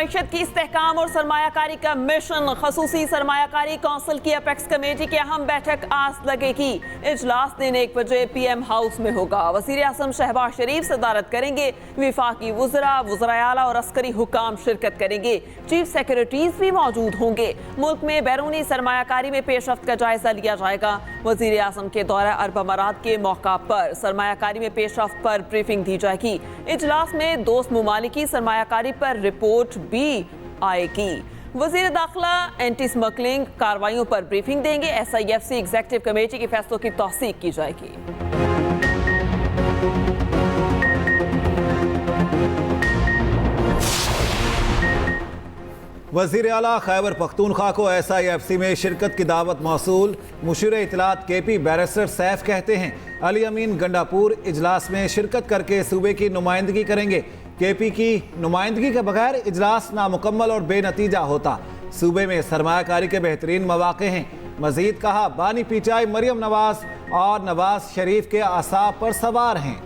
मईशत की इस्तेहकाम और सरमायाकारी का मिशन। खसूसी सरमायाकारी कौंसिल की अपेक्स कमेटी की अहम बैठक आज लगेगी। इजलास दिन 1 बजे PM हाउस में होगा। वज़ीर आज़म शहबाज शरीफ सदारत करेंगे। विफाकी वुज़रा, वज़राए आला और अस्करी हुकाम शिरकत करेंगे। चीफ सेक्रेटरीज भी मौजूद होंगे। मुल्क में बैरूनी सरमायाकारी में पेशरफ्त का जायजा लिया जाएगा। वज़ीर आज़म के दौरा अरब अमारात के मौका पर सरमायाकारी में पेशरफ्त पर ब्रीफिंग दी जाएगी। इजलास में दोस्त मुमालिक की सरमायाकारी पर रिपोर्ट भी आएगी। वज़ीर दाखिला एंटी स्मगलिंग कार्रवाइयों पर ब्रीफिंग देंगे। SIFC एग्जीक्यूटिव कमेटी के फैसलों की तौसीक की जाएगी। वज़ीर आला खैबर पख्तूनख्वा को SIFC में शिरकत की दावत मौसूल। मुशीर इत्तलात KP बैरिस्टर सैफ कहते हैं अली अमीन गंडापुर इजलास में शिरकत करके सूबे की नुमाइंदगी करेंगे। KP की नुमाइंदगी के बगैर इजलास नामुकम्मल और बेनतीजा होता। सूबे में सरमायाकारी के बेहतरीन मौक़े हैं। मज़ीद कहा बानी PTI मरियम नवाज और नवाज शरीफ के आसाब पर सवार हैं।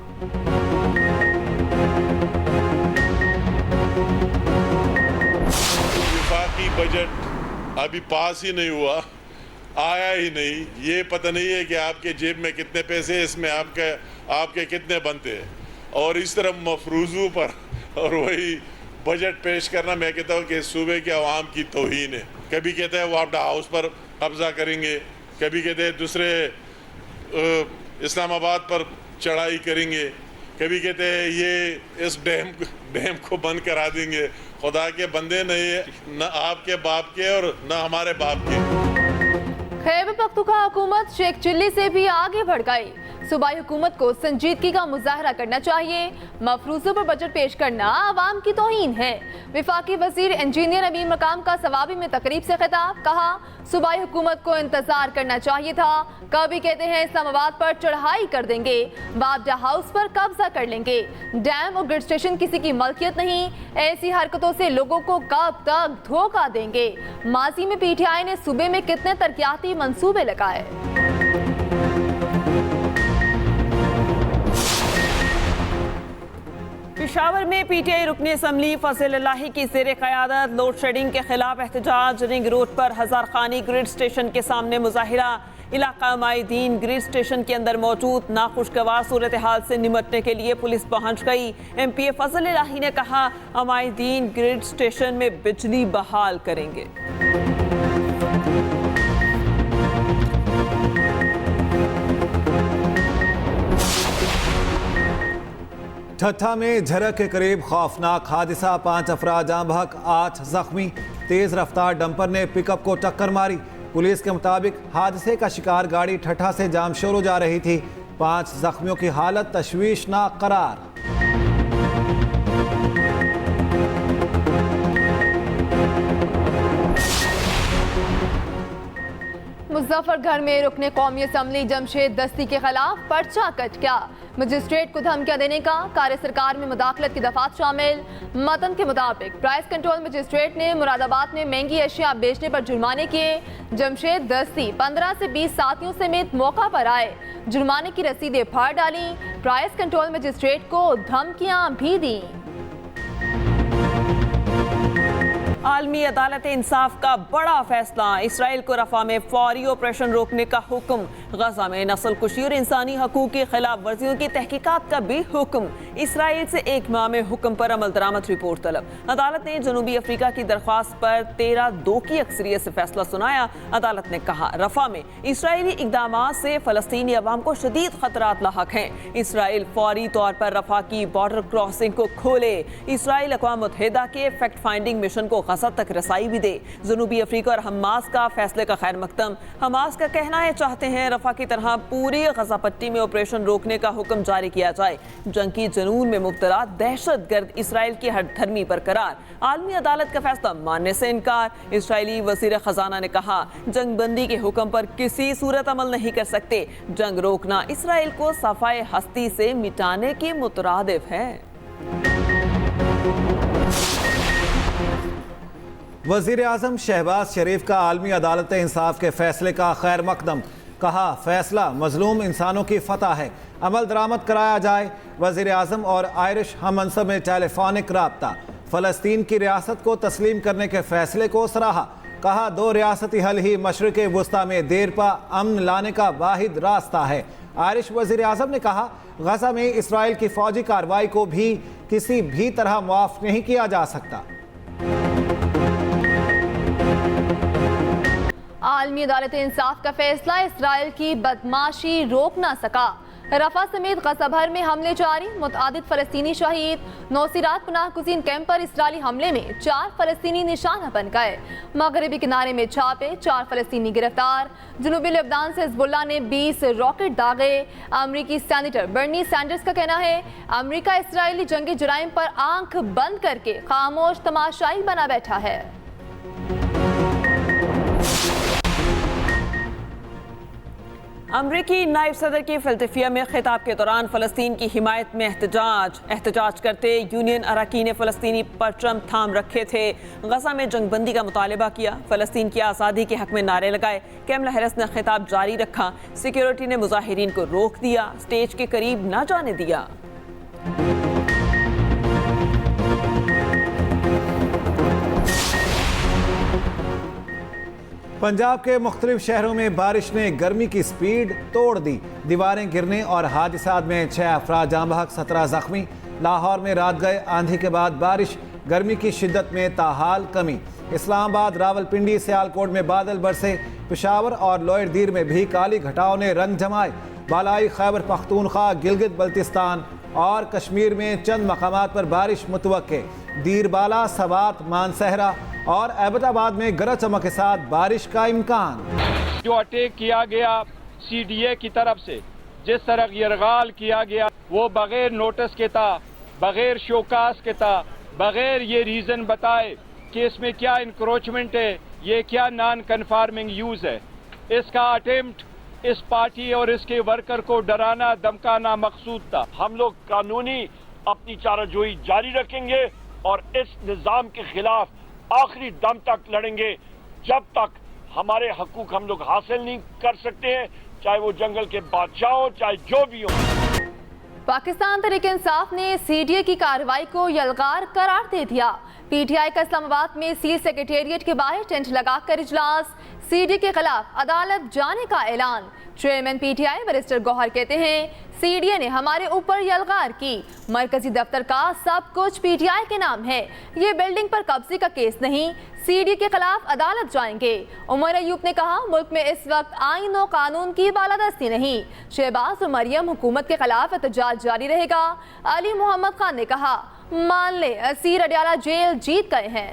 बजट अभी पास ही नहीं हुआ, आया ही नहीं। ये पता नहीं है कि आपके जेब में कितने पैसे, इसमें आपके कितने बनते हैं। और इस तरह मफरूज़ों पर और वही बजट पेश करना, मैं कहता हूँ कि सूबे के अवाम की तौहीन है। कभी कहते हैं वापडा हाउस पर कब्जा करेंगे, कभी कहते हैं दूसरे इस्लामाबाद पर चढ़ाई करेंगे, कभी कहते हैं ये इस डैम को बंद करा देंगे। खुदा के बंदे नहीं, न आपके बाप के और न हमारे बाप के। खैबर पख्तूनख्वा हुकूमत शेख चिल्ली से भी आगे बढ़ गई। सूबाई हुकूमत को संजीदगी का मुजाहरा करना चाहिए। मफरूज़ों पर बजट पेश करना आवाम की तौहीन है। विफाकी वजीर इंजीनियर अमीर मकाम का सवाबी में तकरीब से खिताब। कहा सूबाई हुकूमत को इंतजार करना चाहिए था। कभी कहते हैं इस्लामाबाद पर चढ़ाई कर देंगे, वापडा हाउस पर कब्जा कर लेंगे। डैम और ग्रिड स्टेशन किसी की मलकियत नहीं। ऐसी हरकतों से लोगों को कब तक धोखा देंगे। माजी में PTI ने सूबे में कितने तरक्याती मंसूबे लगाए। पेशावर में PTI रुकने असम्बली फजल इलाही की ज़ेरे क़यादत लोड शेडिंग के खिलाफ एहतजाज। रिंग रोड पर हजार खानी ग्रिड स्टेशन के सामने मुजाहिरा। इलाका माहिदीन ग्रिड स्टेशन के अंदर मौजूद नाखुशगवार सूरत हाल से निमटने के लिए पुलिस पहुंच गई। MPA फजल इलाही ने कहा माहिदीन ग्रिड स्टेशन में बिजली बहाल करेंगे। ठट्ठा में झरक के करीब खौफनाक हादसा, 5 अफराद जाँ बहक, 8 जख्मी। तेज रफ्तार डंपर ने पिकअप को टक्कर मारी। पुलिस के मुताबिक हादसे का शिकार गाड़ी ठट्ठा से जामशोरो जा रही थी। 5 जख्मियों की हालत तशवीशनाक करार। मुजफ्फरगढ़ में रुकने कौमी असम्बली जमशेद दस्ती के खिलाफ पर्चा कट गया। मजिस्ट्रेट को धमकियां देने का, कार्य सरकार में मुदाखलत की दफात शामिल। मतन के मुताबिक प्राइस कंट्रोल मजिस्ट्रेट ने मुरादाबाद में महंगी अशिया बेचने पर जुर्माने किए। जमशेद दस्ती 15 से 20 साथियों समेत मौका पर आए। जुर्माने की रसीदें फाड़ डाली। प्राइस कंट्रोल मजिस्ट्रेट को धमकियां भी दी। आलमी अदालत इंसाफ का बड़ा फैसला। इसराइल को रफा में फौरी ऑपरेशन रोकने का हुक्म। गजा में नस्ल कुशी और इंसानी हकूक की खिलाफ वर्जियों की तहकीकात का भी हुक्म। इसराइल से 1 माह में हुक्म पर अमल दरामद रिपोर्ट तलब। अदालत ने जनूबी अफ्रीका की दरख्वास्त पर 13-2 की अक्सरियत से फैसला सुनाया। अदालत ने कहा रफा में इसराइली इकदाम से फलस्तीनी अवाम को शदीद खतरात लाहक हैं। इसराइल फौरी तौर पर रफा की बॉर्डर क्रॉसिंग को खोले। इसराइल अक़वाम मुत्तहिदा के फैक्ट फाइंडिंग मिशन को गजा तक रसाई भी दे। जनूबी अफ्रीका और हमास का फैसले का खैर मकदम। हमास का कहना है चाहते हैं रफा की तरह पूरी गजा पट्टी में ऑपरेशन रोकने का हुक्म जारी किया जाए। जंग की जनून में मुब्तला दहशतगर्द इसराइल की हठधर्मी बरकरार। आलमी अदालत का फैसला मानने से इनकार। इसराइली वज़ीर खजाना ने कहा जंग बंदी के हुक्म पर किसी सूरत अमल नहीं कर सकते। जंग रोकना इसराइल को सफाए हस्ती से मिटाने के मुतरादिफ है। वज़ीर आज़म शहबाज शरीफ का आलमी अदालत इंसाफ के फैसले का खैर मकदम। कहा फैसला मजलूम इंसानों की फतह है, अमल दरामद कराया जाए। वज़ीर आज़म और आयरिश हम मनसब में टेलीफोनिक राब्ता। फ़लस्तीन की रियासत को तस्लीम करने के फैसले को सराहा। कहा 2 रियासती हल ही मशरिक़ वुस्ता में देर पा अमन लाने का वाहिद रास्ता है। आयरिश वज़ीर आज़म ने कहा गजा में इसराइल की फौजी कार्रवाई को भी किसी भी तरह माफ़ नहीं किया जा सकता। आलमी अदालत इंसाफ का फैसला इसराइल की बदमाशी रोक ना सका। रफा समेत गजा भर में हमले जारी, मुतअद्दिद फ़लस्तीनी शहीद। नौसीरात पनाह गुज़ीन कैंप पर इसराइली हमले में 4 फ़लस्तीनी निशाना बन गए। मगरबी किनारे में छापे, 4 फ़लस्तीनी गिरफ्तार। जनूबी लेबनान से हिज़्बुल्लाह ने 20 रॉकेट दागे। अमरीकी सेनेटर बर्नी सैंडर्स का कहना है अमरीका इसराइली जंगी जुराइम पर आंख बंद करके खामोश तमाशाई बना बैठा है। अमरीकी नायब सदर की फिलदल्फिया में खिताब के दौरान फ़लस्तीन की हिमायत में एहतजाज करते यूनियन अरकान फ़लस्तीनी परचम थाम रखे थे। गजा में जंगबंदी का मुतालबा किया, फ़लस्तीन की आज़ादी के हक में नारे लगाए। कैमला हैरिस ने खिताब जारी रखा। सिक्योरिटी ने मुजाहिरीन को रोक दिया, स्टेज के करीब न जाने दिया। पंजाब के मुख्तलिफ शहरों में बारिश ने गर्मी की स्पीड तोड़ दी। दीवारें गिरने और हादसात में 6 अफराद जाँ बहक, 17 जख्मी। लाहौर में रात गए आंधी के बाद बारिश, गर्मी की शिद्दत में ताहाल कमी। इस्लामाबाद, रावलपिंडी, सियालकोट में बादल बरसे। पेशावर और लोअर में भी काली घटाओं ने रंग जमाए। बालाई खैबर पख्तूनख्वा, गिलगित बल्तिस्तान और कश्मीर में चंद मकामात पर बारिश मुतवक्के। दीरबाला, सवात, मानसहरा और एबटाबाद में गरज चमक के साथ बारिश का इम्कान। जो अटैक किया गया CDA की तरफ से, जिस तरह यरगाल किया गया, वो बगैर नोटिस के था, बगैर शोकास के था, बगैर ये रीज़न बताए कि इसमें क्या इंक्रोचमेंट है, ये क्या नॉन कन्फार्मिंग यूज़ है। इसका अटेम्प्ट इस पार्टी और इसके वर्कर को डराना धमकाना मकसूद था। हम लोग कानूनी अपनी चाराजोई जारी रखेंगे और इस निज़ाम के खिलाफ आखिरी दम तक लड़ेंगे जब तक हमारे हकूक हम लोग हासिल नहीं कर सकते हैं, चाहे वो जंगल के बादशाह हो, चाहे जो भी हो। पाकिस्तान तहरीक इंसाफ ने CDA की कार्रवाई को यलगार करार दे दिया। PTI का इस्लामाबाद में सील सेक्रेटेरिएट के बाहर टेंट लगाकर इजलास। CDA के खिलाफ अदालत जाने का ऐलान। चेयरमैन PTI बैरिस्टर गौहर कहते हैं CDA ने हमारे ऊपर यलगार की। मरकजी दफ्तर का सब कुछ PTI के नाम है, ये बिल्डिंग पर कब्जे का केस नहीं। CDA के खिलाफ अदालत जाएंगे। उमर अयूब ने कहा मुल्क में इस वक्त आईन और कानून की बालादस्ती नहीं। शहबाज और मरियम हुकूमत के खिलाफ एहतजाज जारी रहेगा। अली मोहम्मद खान ने कहा मान ले असीर अडयाला जेल जीत गए हैं।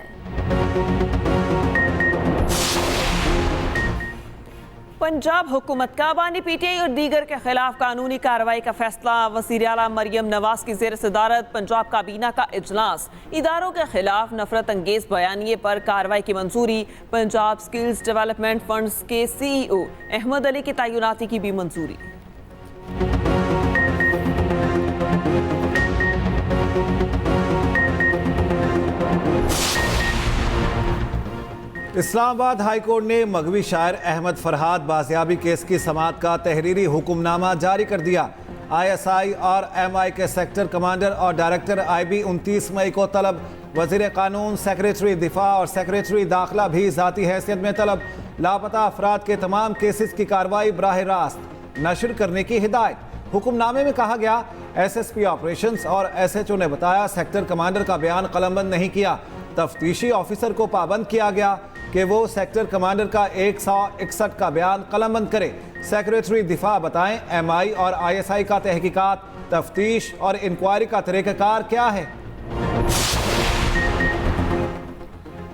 पंजाब हुकूमत का बानी PTI और दीगर के खिलाफ कानूनी कार्रवाई का फैसला। वज़ीर आला मरियम नवाज की ज़ेर सदारत पंजाब काबीना का इजलास। इदारों के खिलाफ नफरत अंगेज बयानिए पर कार्रवाई की मंजूरी। पंजाब स्किल्स डेवलपमेंट फंड्स के CEO अहमद अली की तैनाती की भी मंजूरी। इस्लामाबाद हाई कोर्ट ने मगवी शायर अहमद फरहाद बाजियाबी केस की समाअत का तहरीरी हुक्मनामा जारी कर दिया। ISI और MI के सेक्टर कमांडर और डायरेक्टर IB 29 मई को तलब। वज़ीर कानून, सेक्रेटरी दिफा और सेक्रेटरी दाखिला भी ज़ाती हैसियत में तलब। लापता अफराद के तमाम केसेस की कार्रवाई बराह रास्त नशर करने की हिदायत। हुक्मनामे में कहा गया SSP ऑपरेशंस और SHO ने बताया सेक्टर कमांडर का बयान कलमबंद नहीं किया। तफ्तीशी ऑफिसर को पाबंद किया गया कि वो सेक्टर कमांडर का 161 का बयान कलमबंद करे। सेक्रेटरी दिफा बताएं MI और ISI का तहकीकात, तफ्तीश और इंक्वायरी का तरीक़ाकार क्या है।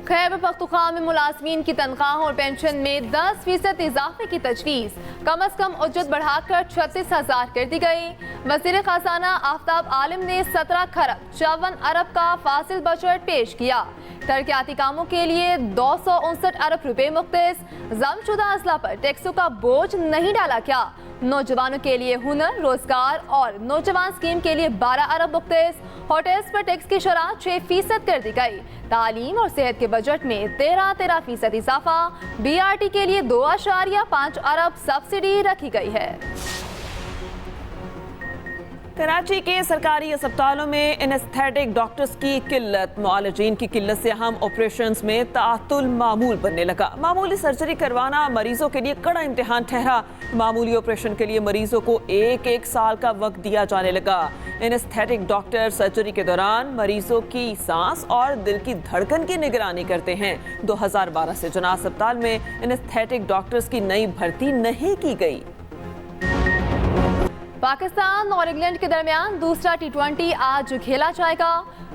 खैबर पख्तूनख्वा में मुलाजमीन की तनख्वाह और पेंशन में 10% इजाफे की तजवीज़। कम अज कम उज्जत बढ़ाकर 36,000 कर दी गई। वज़ीर ख़ज़ाना आफ्ताब आलिम ने 17 खरब 54 अरब का फासिल बजट पेश किया। तरक्याती कामों के लिए 259 अरब रुपए मुख्तस। जमशुदा अजला पर टैक्सों का बोझ नहीं डाला क्या। नौजवानों के लिए हुनर, रोजगार और नौजवान स्कीम के लिए 12 अरब मुख्तस। होटल्स पर टैक्स की शरह 6% कर दी गई। तालीम और सेहत के बजट में 13% इजाफा। BRT के लिए 2.5 अरब सब्सिडी रखी गई है। कराची के सरकारी अस्पतालों में एनेस्थेटिक डॉक्टर्स की किल्लत, मुआलजीन की किल्लत से अहम ऑपरेशंस में तातुल मामूल बनने लगा। मामूली सर्जरी करवाना मरीजों के लिए कड़ा इम्तिहान ठहरा। मामूली ऑपरेशन के लिए मरीजों को एक साल का वक्त दिया जाने लगा। एनेस्थेटिक डॉक्टर सर्जरी के दौरान मरीजों की सांस और दिल की धड़कन की निगरानी करते हैं। 2012 से जना अस्पताल में एनेस्थेटिक डॉक्टर्स की नई भर्ती नहीं की गई। पाकिस्तान और इंग्लैंड के दरमियान दूसरा T20 आज खेला जाएगा।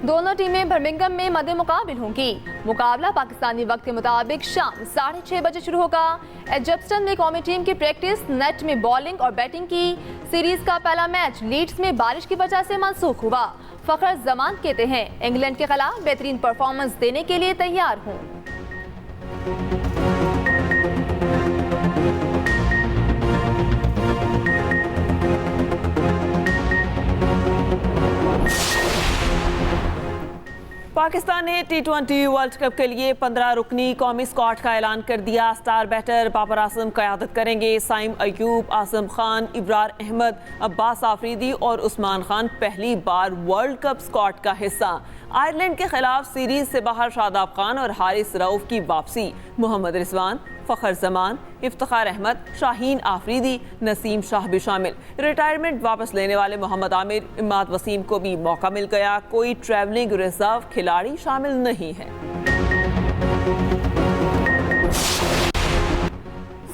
दोनों टीमें बर्मिंघम में मद्दे मुकाबिल होंगी। मुकाबला पाकिस्तानी वक्त के मुताबिक शाम 6:30 बजे शुरू होगा। एजप्टन में कौमी टीम की प्रैक्टिस, नेट में बॉलिंग और बैटिंग की। सीरीज का पहला मैच लीड्स में बारिश की वजह से मनसूख हुआ। फखर जमान कहते हैं इंग्लैंड के खिलाफ बेहतरीन परफॉर्मेंस देने के लिए तैयार हूँ। पाकिस्तान ने T20 वर्ल्ड कप के लिए 15 रुकनी कौमी स्क्वाड का ऐलान कर दिया। स्टार बैटर बाबर आजम क़यादत करेंगे। साइम अयूब, आजम खान, इब्रार अहमद, अब्बास आफरीदी और उस्मान खान पहली बार वर्ल्ड कप स्क्वाड का हिस्सा। आयरलैंड के खिलाफ सीरीज से बाहर शादाब खान और हारिस रऊफ की वापसी। मोहम्मद रिजवान, फखर जमान, इफ्तिखार अहमद, शाहीन आफरीदी, नसीम शाह भी शामिल। रिटायरमेंट वापस लेने वाले मोहम्मद आमिर, इमाद वसीम को भी मौका मिल गया। कोई ट्रैवलिंग रिजर्व खिलाड़ी शामिल नहीं है।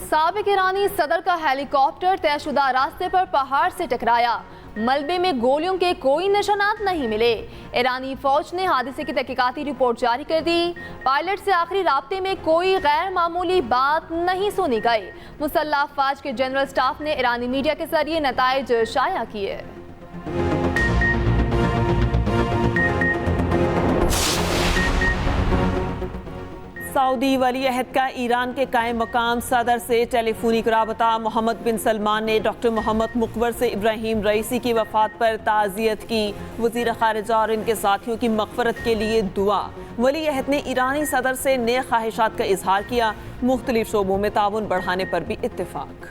साबिक ईरानी सदर का हेलीकॉप्टर तयशुदा रास्ते पर पहाड़ से टकराया। मलबे में गोलियों के कोई निशानात नहीं मिले। ईरानी फौज ने हादसे की तहकीकाती रिपोर्ट जारी कर दी। पायलट से आखिरी राब्ते में कोई गैर मामूली बात नहीं सुनी गई। मुसल्लह अफवाज के जनरल स्टाफ ने ईरानी मीडिया के जरिए नताइज शाया किए। सऊदी वली अहद का ईरान के कायम मकाम सदर से टेलीफोनिक राबता। मोहम्मद बिन सलमान ने डॉक्टर मोहम्मद मुकबर से इब्राहिम रईसी की वफात पर ताज़ियत की। वज़ीर ख़ारिजा और इनके साथियों की मग़फ़रत के लिए दुआ। वली अहद ने ईरानी सदर से नेक ख्वाहिशात का इजहार किया। मुख्तलिफ शोबों में ताउन बढ़ाने पर भी इत्तेफाक।